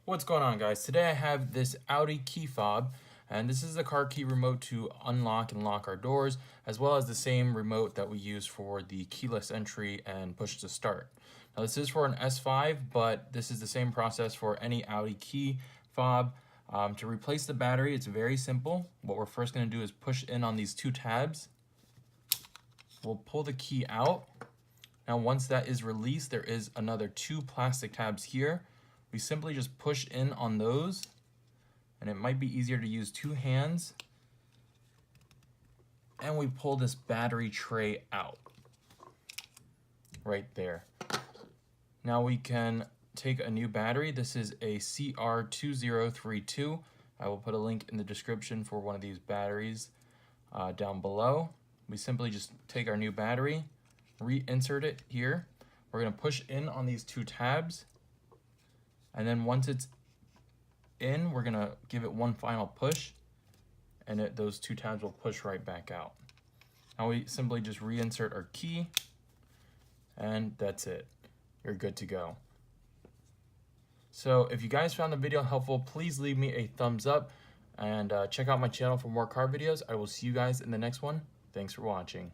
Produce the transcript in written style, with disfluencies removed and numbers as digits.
What's going on, guys? Today I have this Audi Key Fob, and this is the car key remote to unlock and lock our doors, as well as the same remote that we use for the keyless entry and push to start. Now this is for an S5, but this is the same process for any Audi Key Fob. To replace the battery, it's very simple. What we're first going to do is push in on these two tabs. We'll pull the key out. Now once that is released, there is another two plastic tabs here. We simply just push in on those, and it might be easier to use two hands, and we pull this battery tray out right there. Now we can take a new battery. This is a CR2032. I will put a link in the description for one of these batteries down below. We simply just take our new battery, reinsert it here. We're going to push in on these two tabs. And then once it's in, we're gonna give it one final push, and those two tabs will push right back out. Now we simply just reinsert our key, and that's it. You're good to go. So if you guys found the video helpful, please leave me a thumbs up, and check out my channel for more car videos. I will see you guys in the next one. Thanks for watching.